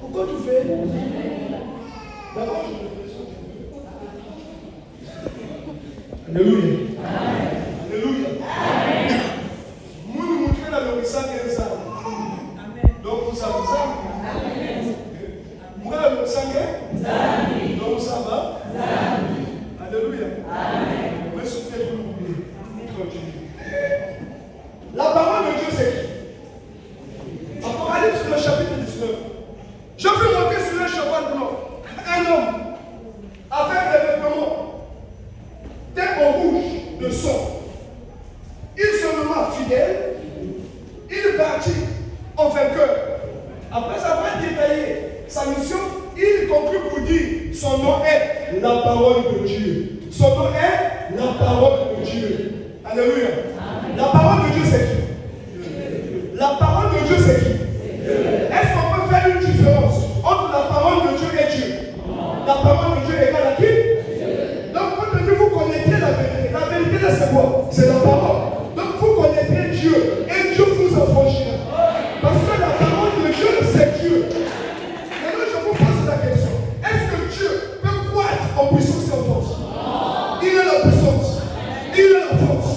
Pourquoi tu fais? D'abord, je te fais. Alléluia. Alléluia. Nous nous montrons la nourriture et ça. Donc vous savez ça. Vous avez le sang. Donc ça va. Alléluia. Mais soutenez tout le monde. La parole de Dieu c'est qui? Apocalypse le chapitre 19. Je veux monter sur un cheval blanc. Un homme avec des vêtements teints en rouge de sang. Il se nomma fidèle. Il partit en vainqueur. Après avoir détaillé sa mission, il conclut pour dire son nom est la parole de Dieu. Son nom est la parole de Dieu. Alléluia. La parole de Dieu c'est qui? La parole de Dieu c'est qui? Est-ce qu'on peut faire une différence entre la parole de Dieu et Dieu? La parole de Dieu égale à qui? Donc quand vous connaissez la vérité là c'est quoi? C'est la parole. Donc vous connaissez Dieu et Dieu vous affranchira. Parce que la parole de Dieu c'est Dieu. Maintenant je vous pose la question. Est-ce que Dieu peut croître en puissance et en force? Il est la puissance. Il est la force.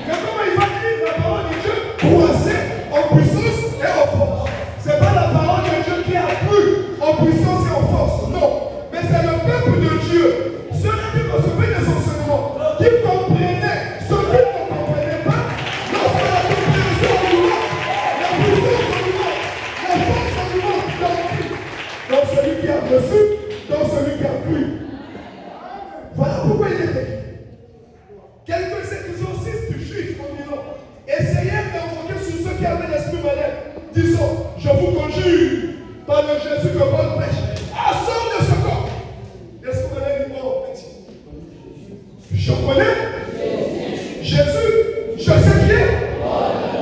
Mais comment il va dire la parole de Dieu croître en puissance et en force? Ce n'est pas la parole de Dieu qui a cru en puissance et en force, non. Mais c'est le peuple de Dieu, ceux-là qui recevaient des enseignements, qui comprenaient ce qu'ils ne comprenaient pas, lorsque la compréhension du monde, la puissance du monde, la force du monde, dans celui qui a reçu, dans celui qui a cru. Voilà pourquoi il était. Quelques exorcistes juifs en disant, essayez d'invoquer sur ceux qui avaient l'esprit malin, disons, je vous conjure, par le Jésus que Paul prêche, sors de ce corps. L'esprit malin dit, oh, petit, je connais Jésus, je sais qui est,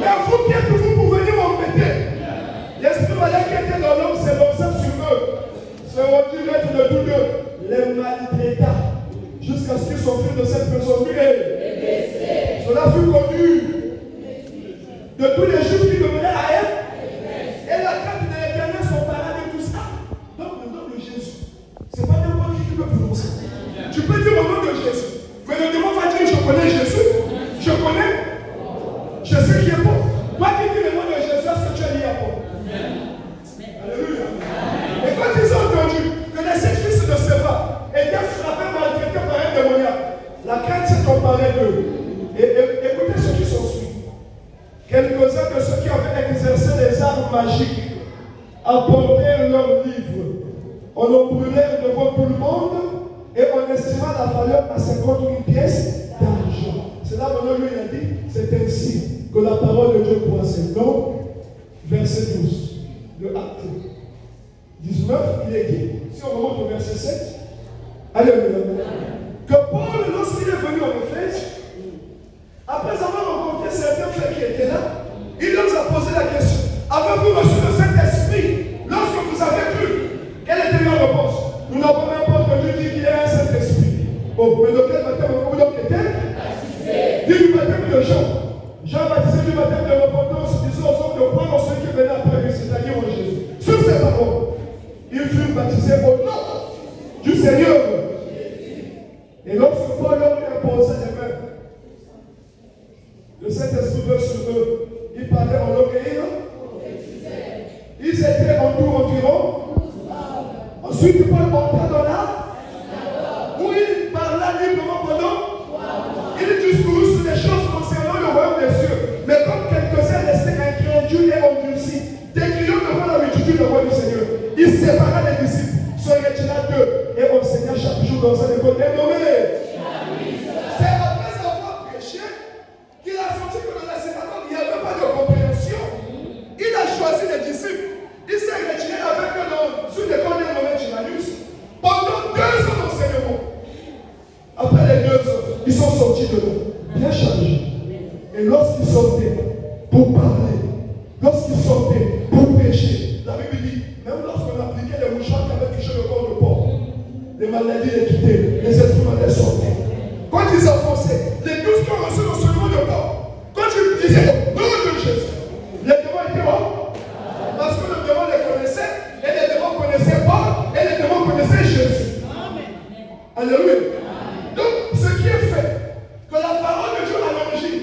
mais vous qui êtes, vous venez m'embêter. L'esprit malin qui était dans l'homme, c'est l'obsède sur eux. C'est rendu maître de tous deux, les maltraita, jusqu'à ce qu'ils sortent de cette personne. Cela fut connu de tous les juifs qui demeuraient à elle. Et la crainte de l'Éternel s'empara de tout ça. Donc le nom de Jésus, ce n'est pas n'importe qui peut prononcer. Tu peux dire au nom de Jésus. Mais le démon va dire, je connais Jésus. Je connais. Je sais qui est bon. Toi qui dis le nom de Jésus, est-ce que tu as dit à bon? Alléluia. Et quand ils ont entendu que les 7 fils de Séva étaient frappés, maltraités par un démoniaque, la crainte s'est emparée d'eux. Et écoutez ce qui s'ensuit. Quelques-uns de ceux qui avaient exercé les arts magiques apportèrent leurs livres. On en brûlèrent devant tout le monde et on estima la valeur à 50 000 pièces d'argent. C'est là où lui a dit, c'est ainsi que la parole de Dieu croissait. Donc, verset 12, le acte 19, il est dit, si on remonte au verset 7, alléluia, que Paul, lorsqu'il est venu en Éphèse, après avoir rencontré certains frères qui étaient là, il leur a posé la question, avez-vous reçu le Saint-Esprit lorsque vous avez cru? Quelle était leur réponse? Nous n'avons même pas entendu dire qu'il y a un Saint-Esprit. Bon, mais de quel baptême vous donc était? Dit du baptême de Jean. Jean baptisé du baptême de repentance, disant aux hommes de croire en celui qui venait après lui, c'est-à-dire en Jésus. Sur ces paroles, ils furent baptisés au nom du Seigneur. Et lorsque Paul leur imposait les mains, le Saint-Esprit veut sur eux. Ils parlaient en langue et ils étaient en tout environ. Ensuite, Paul monta dans la où il parla librement pendant. Il discourut sur les choses concernant le royaume des cieux. Mais comme quelques-uns restaient incrédules et endurcis, décriant devant la multitude le roi du Seigneur, il sépara les disciples, se retira d'eux et enseigna chaque jour dans un école dénommé. C'est après avoir prêché qu'il a senti que dans la synagogue, il n'y avait pas de compréhension. Il a choisi les disciples. Il s'est retiré avec eux sur l'école dénommée Tyrannus pendant 2 ans d'enseignement. Après les 2 ans, ils sont sortis de là, bien chargés. Et lorsqu'ils sortaient pour parler, lorsqu'ils sortaient pour prêcher, la Bible dit, même lorsqu'on appliquait les mouchoirs qui avaient touché le corps de Paul, les maladies les quittaient, les esprits malades sortaient. Quand ils disent en français, les 12 qui ont reçu l'enseignement de Paul, quand ils disaient nom de Jésus, les démons étaient morts. Parce que le démon les connaissait, et les démons connaissaient Paul, et les démons connaissaient Jésus. Alléluia. Donc, ce qui est fait, que la parole de Dieu à l'origine,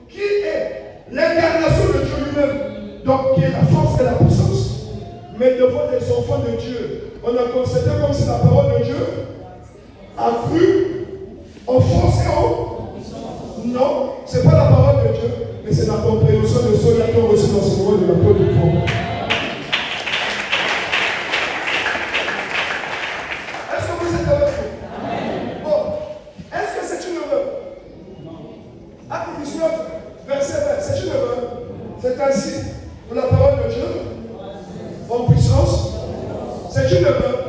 qui est l'incarnation de Dieu lui-même, donc qui est la force et la puissance, mais devant les enfants de Dieu, on a considéré comme si la parole de Dieu a cru en force et en... Non, ce n'est pas la parole de Dieu, mais c'est la compréhension de ceux qui ont reçu l'enseignement de la parole de Dieu. Est-ce que vous êtes avec nous? Bon, est-ce que c'est une erreur? Acte 19, verset 20, c'est une erreur. C'est ainsi pour la parole de Dieu en puissance. C'est une erreur.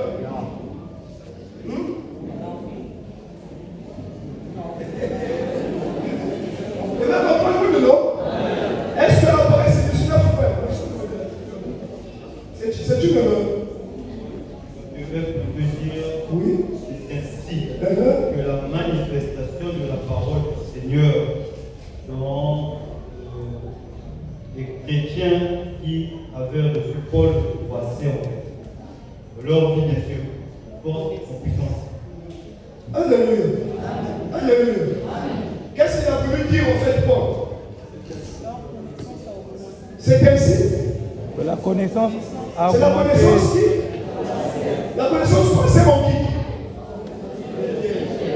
Est-ce que la parole c'est 19 ou pas? C'est une erreur. Je peux dire, Oui. c'est ainsi que la manifestation de la parole du Seigneur dans les chrétiens qui avaient reçu Paul croissaient en fait. Leur vie, bien sûr, force et en puissance. Alléluia. Alléluia. Qu'est-ce qu'il a voulu dire en fait, Paul? C'est ainsi. Que la connaissance a C'est la connaissance qui? La connaissance quoi? C'est mon qui?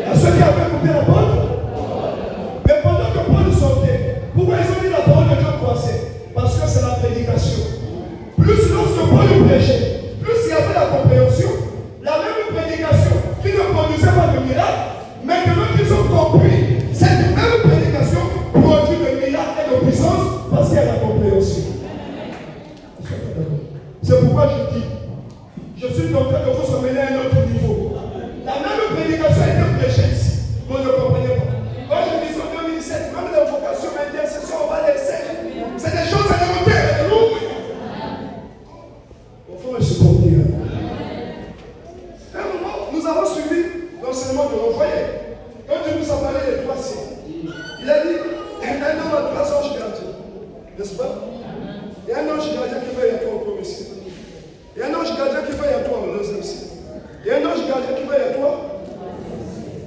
À ceux qui avaient écouté la parole. Mais pendant que Paul sortait, pourquoi ils ont dit la parole de Dieu croissait? Parce que c'est la prédication. Plus lorsque Paul prêchait, plus il y avait la compréhension. La même prédication qui ne produisait pas de miracle, maintenant qu'ils ont compris, cette même prédication produit de miracles et de puissance parce qu'il y a la compréhension. C'est pourquoi je dis, je suis en train de vous emmener à un autre niveau. La même prédication a été prêchée ici. Vous ne comprenez pas. Quand je dis en 2017, même la vocation d'intercession, on va laisser. C'est des choses élémentaires. Alléluia. Au fond, je suis compris. À un moment, nous avons suivi l'enseignement de l'envoyé. Quand Dieu nous a parlé des 3 signes, il a dit un homme a 3 anges gardiens. N'est-ce pas? Il y a un ange gardien qui veille à toi au premier signe. Il y a un ange gardien qui veille à toi au deuxième signe. Il y a un ange gardien qui veille à toi.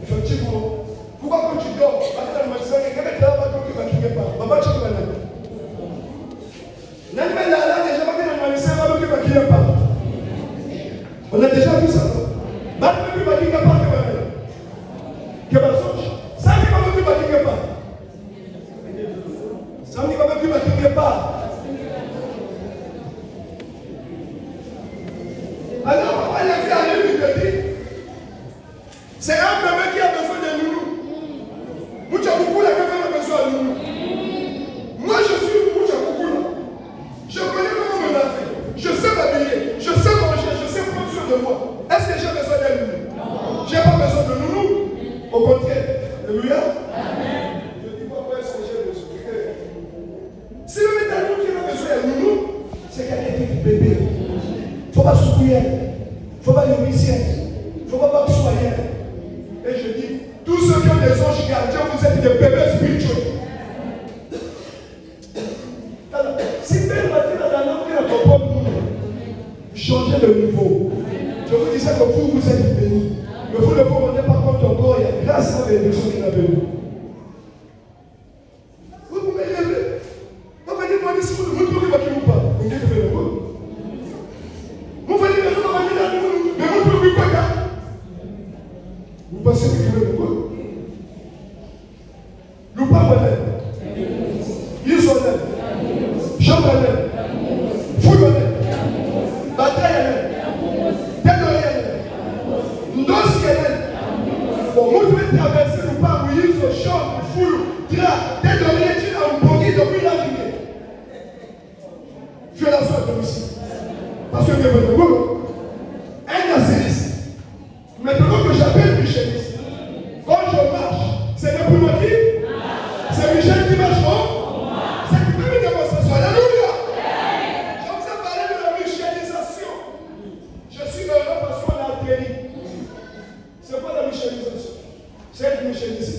Effectivement. Pourquoi quand tu dors, tu vas dans le magasin, quelqu'un qui va quelque part. Maman, tu vas là. L'animal là, déjà, va dans le magasin, va quelque part. On a déjà vu ça. Va quelque part. Que va songe. Ça qui va quelque part. Ça qui va quelque part. Alors, elle a fait aller lui dire, c'est un bébé qui a besoin de nounou. Moucha-Coucou, la bébé a besoin de nounou. Moi, je suis Moucha-Coucou là. Je connais comment me laver. Je sais m'habiller. Je sais manger. Je sais prendre soin de moi. Est-ce que j'ai besoin d'un nounou? Je n'ai pas besoin de nounou. Au contraire. Alléluia. Je dis pas quoi est-ce que j'ai besoin. Si le met un nounou qui a besoin d'un nounou, c'est quelqu'un qui est bébé. Il ne faut pas souffrir, il ne faut pas humilier, il ne faut pas soigner. Et je dis, tous ceux qui ont des anges gardiens, vous êtes des bébés spirituels. Alors, si Père m'a dit dans la langue qui ne comprend pas, changez de niveau. Je vous disais que vous êtes bénis. Mais vous ne vous rendez pas compte encore, il y a grâce à la bénédiction qu'il a béni. Vous pouvez lever. Vous pouvez dire, si vous ne pouvez pas qu'il vous parle, vous devez le voir. Vous venez de nous amener dans nous, mais vous ne pouvez pas. Vous pensez que vous voulez quoi? Nous parlons d'elle. Ils sont d'elle. Chambre d'elle. Foule d'elle. Bataille d'elle. Tête d'elle. Ndos d'elle. Bon, vous devez traverser nous pas où ils sont chambre, foule, drap, tête d'oreille, tu as un bogey depuis la vie. Fais la soirée de ici. Parce que Dieu veut le un ascéniste. Maintenant que j'appelle Michel ici, quand je marche, c'est le plus qui? C'est Michel qui marche, non? C'est qui fait une démonstration. Alléluia! Je vous ai parlé de la michelisation. Je suis heureux parce qu'on a atterri. C'est quoi la michelisation? C'est être Michel ici?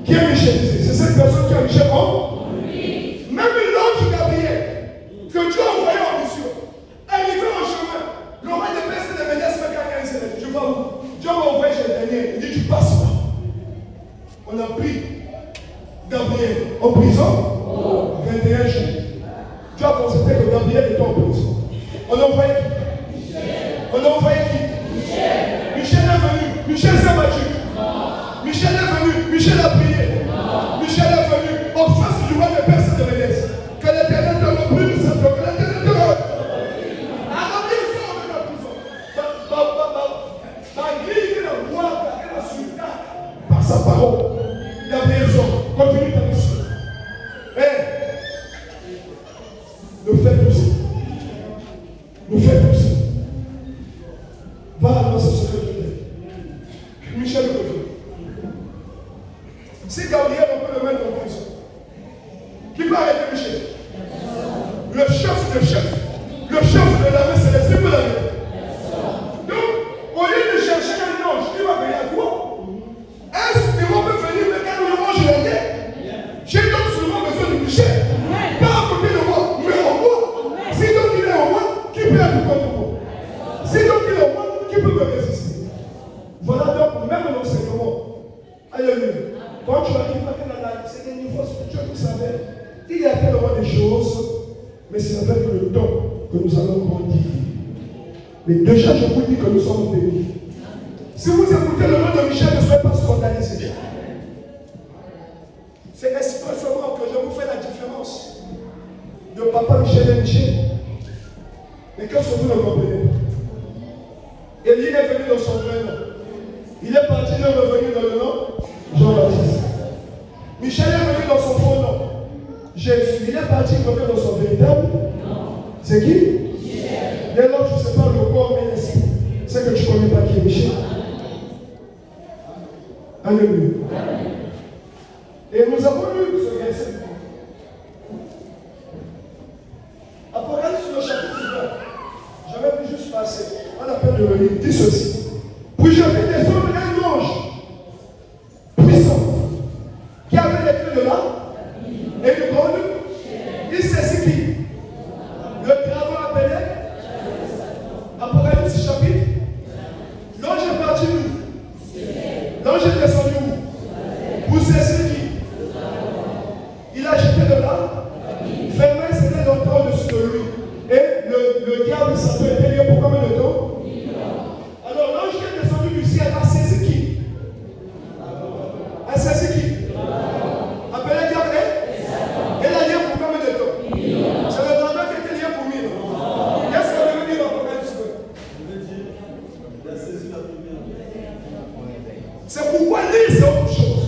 Qui est Michel ici? C'est cette personne qui a Michel en lui. Même l'ange Gabriel, que Dieu a envoyé en mission, arrivé en chemin, le roi de Perse de Médès me quelqu'un ici. Je vois où? Dieu m'a envoyé chez Daniel. Il dit, tu passes là. On a pris Gabriel en prison 21 jours. Tu as constaté que Gabriel était en prison. On a envoyé qui? On a envoyé qui? Michel est venu. Michel s'est battu. Michel est venu. Michel a prié. Michel est venu en face du roi de Perse de Médès. Que l'Éternel te reprime, que l'Éternel te reprime. Gabriel sort de la prison. Malgré le roi et la sultan, par sa parole, Gabriel sort. Continue ta mission. Nous faisons tout ça. Nous faisons tout ça. Va annoncer ce que je dis. Michel le revient. Si Gabriel, on peut le mettre en prison. Qui peut arrêter Michel? Le chef de chef. Le chef de l'armée céleste. Qui peut l'arrêter? Donc, au lieu de chercher un ange, qui va venir à toi? Est-ce que on peut venir me dire le ange de la J'ai donc seulement besoin de Michel. Pas à côté de moi, mais au roi. Si donc il est au roi, qui peut être contre moi? Si donc il est au roi, qui peut me résister? Voilà donc même l'enseignement. Alléluia. Quand tu arrives à la c'est des niveaux spirituels, vous savez, il y a tellement de choses, mais c'est avec le temps que nous allons grandir. Mais déjà, je vous dis que nous sommes bénis. Si vous écoutez le nom de Michel, ne soyez pas scandalisés. C'est expressément que je vous fais la différence de papa Michel et Michel. Mais qu'est-ce que vous ne comprenez pas? Élie est venu dans son vrai nom. Il est parti, il est revenu dans le nom Jean-Baptiste. Michel est venu dans son faux nom. Jésus, il est parti, il revient dans son véritable nom. C'est qui? Michel. Dès lors que tu ne sais pas le corps et l'esprit, c'est que tu ne connais pas qui est Michel. Alléluia. Et nous avons lu ce verset. Apocalypse le chapitre 20. J'avais pu juste passer. On appelle de le lire. Dit ceci. Puis je vis descendre un ange puissant qui avait les clés de l'âme et de God. Il saisit qui? Le dragon appelé Apocalypse chapitre. L'ange est parti où? L'ange est descendu où? Pour saisir qui? Il a jeté de l'âme, fermé, c'était longtemps au-dessus de lui. Et le diable, ça peut être lié pour combien de temps? Alors l'ange qui est descendu du ciel a saisi qui? A saisi qui? Appelé diable et l'a lié pour combien de temps? C'est le dragon qui était lié pour 1000 ans. Qu'est-ce que veut dire l'Apocalypse? C'est pourquoi lire c'est autre chose.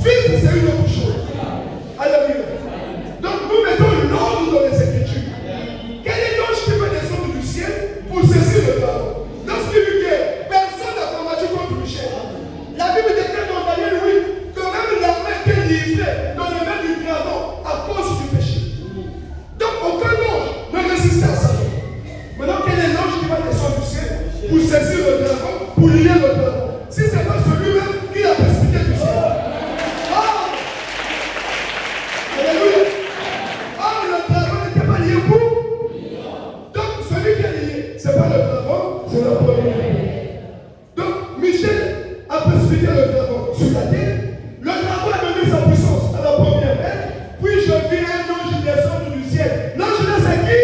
Vivre c'est une autre chose. Alléluia. Donc nous mettons l'ordre dans les Écritures. Quel est l'ange qui peut descendre du ciel pour saisir le dragon? Lorsqu'il dit que personne n'a combattu contre Michel. La Bible déclare dans Daniel 8 que même l'armée était livrée dans les mains du dragon à cause du péché. Donc aucun ange ne résistait à ça. Maintenant, quel est l'ange qui va descendre du ciel pour saisir le dragon, pour lier le dragon? Si ce n'est pas celui-même qui a précipité du ciel. Alléluia. Or, le dragon n'était pas lié pour. Donc, celui qui est lié, ce n'est pas le dragon, c'est le premier. Donc, Michel a précipité le dragon sur la terre. Le dragon a donné sa puissance à la première main. Puis, je vis un ange descendre du ciel. L'ange là, c'est qui?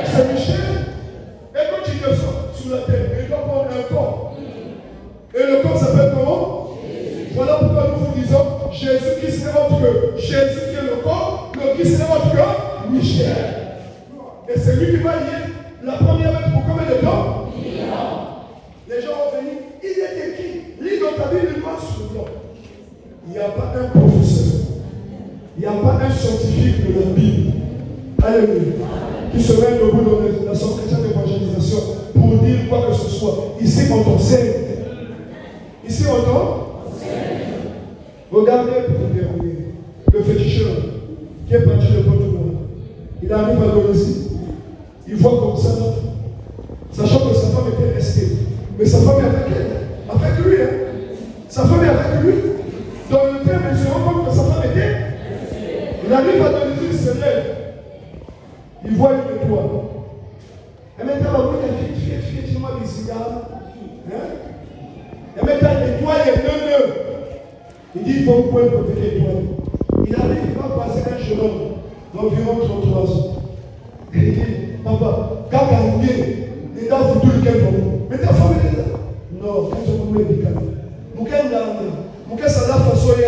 C'est Michel. Et quand il descend sur la terre, il doit prendre un corps. Et le corps s'appelle comment? Voilà pourquoi nous vous disons Jésus qui est votre cœur. Jésus qui est le corps, le Christ est votre cœur, Michel. Et c'est lui qui va lier la première main pour combien de temps? Les gens vont venir. Il était qui? Lis dans ta Bible, noir sur blanc. Il n'y a pas un professeur. Il n'y a pas un scientifique de la Bible. Alléluia. Qui se met debout dans la chrétienne d'évangélisation pour dire quoi que ce soit. Ici, on t'enseigne. Ici, on t'enseigne. Regardez pour terminer le féticheur qui est parti de Portugal. Il arrive à l'Indonésie. Il voit comme ça, sachant que sa femme était restée. Mais sa femme est avec elle, avec lui. Hein. Sa femme est avec lui. Dans le terme, il se rend compte que sa femme était. Il arrive à donner, il se lève. Il voit une étoile. Et maintenant, on va dire, fais-moi des cigares. Et maintenant, l'étoile est neuve. Il dit, il faut pouvoir protéger l'étoile. Il arrive, il va passer un chemin d'environ 33 ans. Et il dit, papa, quand on vient, il doit vous tout le pour vous. Mais ta femme est là. Non, quand on vous met des câbles. Mouké ça l'a façonné.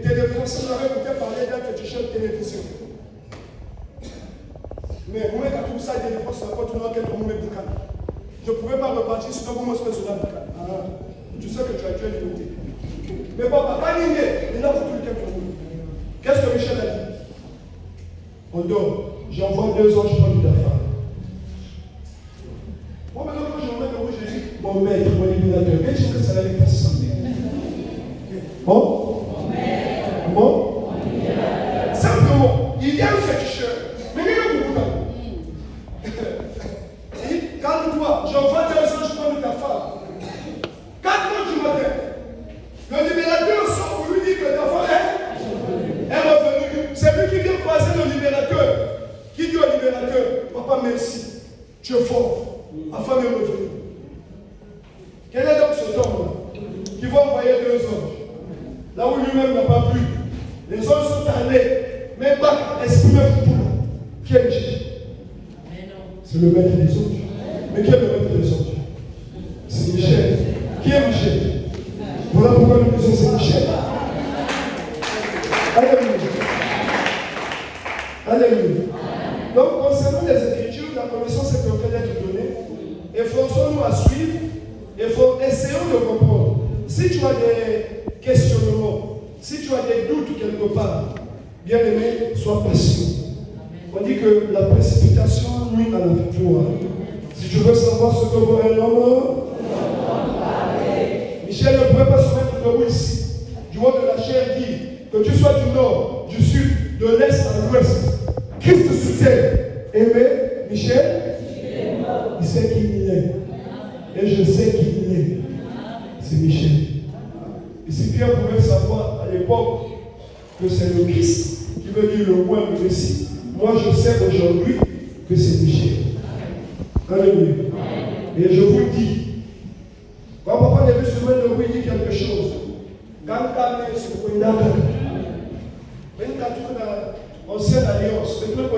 Télévision, ça n'avait écouté parler d'un féticheur de télévision. Mais vous mettez tout ça, des fois, ça va pas tout le monde qui est boucan. Je ne pouvais pas repartir sinon vous m'avez fait cela. Tu sais que tu as tué l'écouté. Mais papa, pas ligné, il n'a pas tout le temps pour vous. Qu'est-ce que Michel a dit? On dort. J'envoie 2 anges prendre ta femme. Moi, maintenant, quand je remets le rouge, je dis, mon maître, mon libérateur, qu'est-ce que ça allait passer sans lui? Bon? Bon? Simplement, il y a un féticheur. Mais il y a beaucoup de calme-toi, j'envoie 2 anges prendre ta femme. 4 heures du matin, le libérateur sort pour lui dire que ta femme est revenue. C'est lui qui vient croiser le libérateur. Qui dit au libérateur, papa, merci, tu es fort. Ma femme est revenue. Quel est donc cet homme-là qui va envoyer 2 anges? Là où lui-même n'a pas plu. Les anges sont allés, mais pas exprimer tout. Qui est Michel? C'est le maître des anges. Mais qui est le maître des anges? C'est Michel. Qui est Michel? Voilà pourquoi nous disons c'est Michel. Alléluia. Alléluia. Donc, concernant les Écritures, la connaissance est en train d'être donnée. Efforçons-nous à suivre. Essayons de comprendre. Si tu as des questionnements, si tu as des doutes quelque part, bien aimé, sois patient. On dit que la précipitation nuit à la victoire. Si tu veux savoir ce que vaut un homme, Michel ne pouvait pas se mettre debout ici. Du haut de la chair dit que tu sois du nord, du sud, de l'est à l'ouest. Christ sur terre. Aimé, Michel, il sait qui il est. Et je sais qui il est. C'est Michel. Et si Pierre pouvait savoir à l'époque que c'est le Christ qui veut dire le roi, le Messie, moi je sais aujourd'hui que c'est Michel. Alléluia. Et je vous dis, quand papa devait se mettre debout, il dit quelque chose. Quand tu es sur le Koïna, ancienne alliance, le club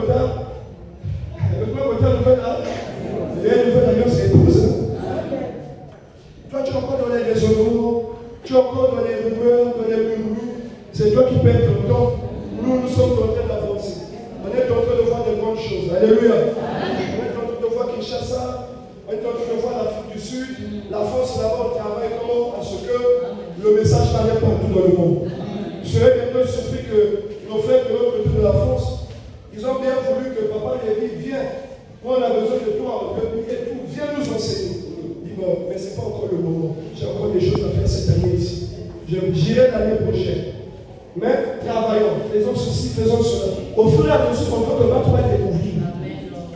nouvelle alliance épouse. Toi, tu es encore dans les raisonnements, tu es encore dans les rumeurs, dans les murmures. C'est toi qui perds ton temps. Nous sommes en train d'avancer. On est en train de voir des grandes choses. Alléluia. On est en train de voir Kinshasa. On est en train de voir l'Afrique du Sud. La France là-bas, on travaille comment à ce que le message n'arrive partout dans le monde. Je serais bientôt surpris que nos frères de l'autre côté de la France, ils ont bien voulu que Papa Lévi vienne. Moi, on a besoin de toi, viens nous enseigner. Dis bon, mais ce n'est pas encore le moment. J'ai encore des choses à faire cette année ici. J'irai l'année prochaine. Mais travaillons, faisons ceci, faisons cela. Au fur et à mesure, on va te découvrir.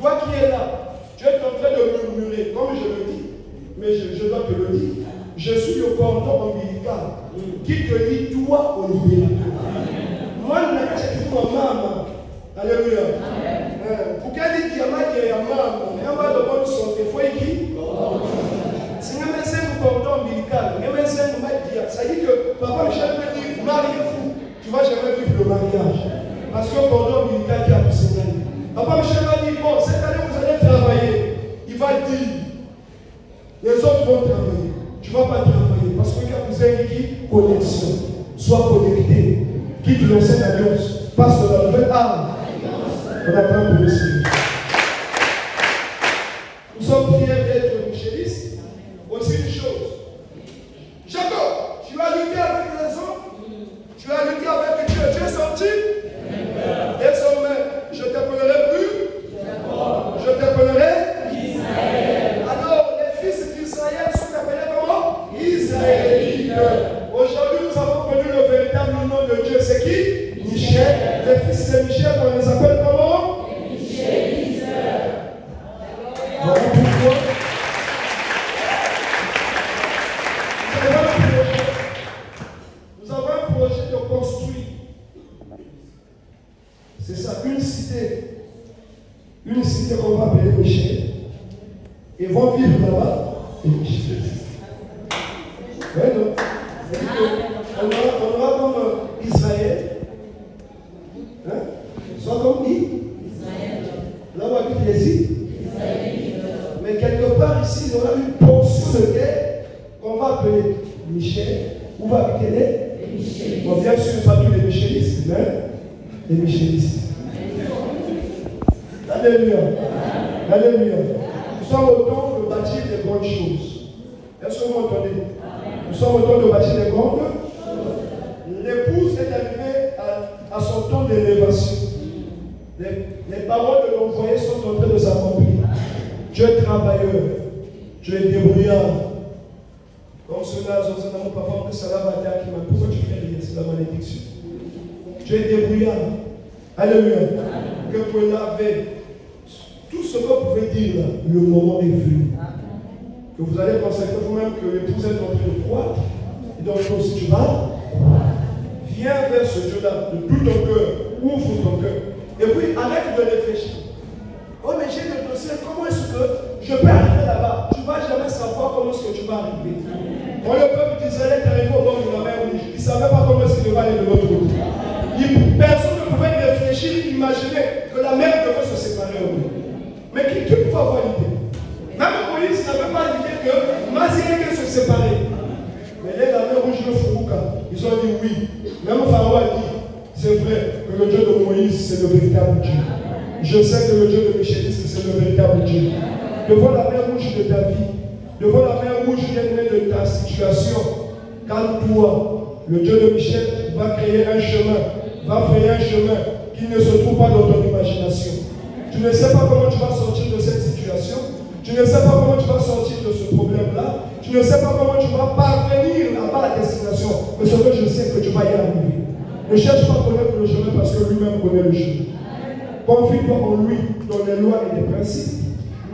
Toi qui es là, tu es en train de murmurer, comme je le dis, mais je dois te le dire. Je suis le cordon ombilical qui te lie toi au libérateur. Moi, je n'ai pas cette maman. Alléluia. Pour qu'elle dise qu'il y a maman, il y a un de bonne santé, il faut écrire. Si nous mettons un cordon ombilical, ça dit que Papa Michel peut dire mariez-vous. Tu ne vas jamais vivre le mariage. Parce que le cordon ombilical qui a poussé l'année. Papa Michel va dire bon, cette année vous allez travailler. Il va dire les autres vont travailler. Tu ne vas pas travailler. Parce que quand vous avez dit connexion, sois connecté. Quitte l'ancienne alliance. Passe de la nouvelle âme. On attend pour le Seigneur. Nous sommes fiers d'être michelistes. Aussi une chose. Jacob, tu as lutté avec les hommes. Tu as lutté avec Dieu. Tu es sorti. Désormais, je t'appellerai plus. Je t'appellerai Israël. Alors, les fils d'Israël sont appelés comment? Israélites. Aujourd'hui, nous avons connu le véritable nom de Dieu. C'est qui? Michel. Les fils de Michel, on les appelle comment? Les Michelistes. Voilà pourquoi. vivre là-bas et Michel existe. Ouais, non. On aura comme Israël. Hein? Soit comme qui? Israël. Là où habite les îles. Mais quelque part ici, on a une portion de terre qu'on va appeler Michel. Où va habiter les Michelistes. Bon, bien sûr, pas tous les Michelistes, mais les Michelistes. Alléluia. Alléluia. Nous sommes au temps de bâtir des grandes choses. Est-ce que vous m'entendez? Nous sommes au temps de bâtir des grandes choses. L'épouse est arrivée à son temps d'élévation. Les paroles de l'envoyé sont en train de s'accomplir. Tu es travailleur, tu es débrouillard. Comme cela, mon papa, ça va battre qui m'a dit, pourquoi tu fais rien? C'est la malédiction. Tu es débrouillard. Alléluia. Que vous laver. Tout ce que vous pouvez dire là, le moment est venu. Que vous allez constater vous-même que l'épouse est en train de croître. Et donc, si tu vas, viens vers ce Dieu-là de tout ton cœur. Ouvre ton cœur. Et puis, arrête de réfléchir. Oh, mais j'ai le dossier. Comment est-ce que je peux arriver là-bas? Tu ne vas jamais savoir comment est-ce que tu vas arriver. Quand le peuple d'Israël est arrivé au bord de la mer Rouge, il ne savait pas comment est-ce qu'il va aller de l'autre côté. Personne ne pouvait réfléchir, imaginer que la mer devait se séparer au bout. Mais qui pouvait avoir l'idée? Même Moïse n'avait pas l'idée que Maziré se séparer. Mais là, la mer Rouge de Furuka, ils ont dit oui. Même Pharaon a dit, c'est vrai que le Dieu de Moïse, c'est le véritable Dieu. Je sais que le Dieu de Michelistes, c'est le véritable Dieu. Devant la mer Rouge de ta vie, devant la mer Rouge bien-aimée de ta situation, calme-toi. Le Dieu de Michel va créer un chemin, va frayer un chemin qui ne se trouve pas dans ton imagination. Tu ne sais pas comment tu vas sortir de cette situation. Tu ne sais pas comment tu vas sortir de ce problème-là. Tu ne sais pas comment tu vas parvenir là-bas à la destination. Mais ce que je sais que tu vas y arriver. Ne cherche pas à connaître le chemin parce que lui-même connaît le chemin. Confie-toi en lui, dans les lois et les principes.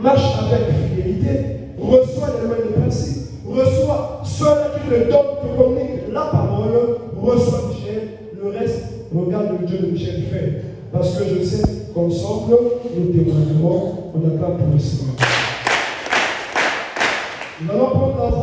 Marche avec fidélité. Reçois les lois et les principes. Reçois ceux qui te donnent, te communiquent la parole. Reçois Michel. Le reste, regarde le Dieu de Michel fait. Parce que je sais qu'ensemble, nous témoignerons. On attend pour le Seigneur. Nous allons prendre la voix.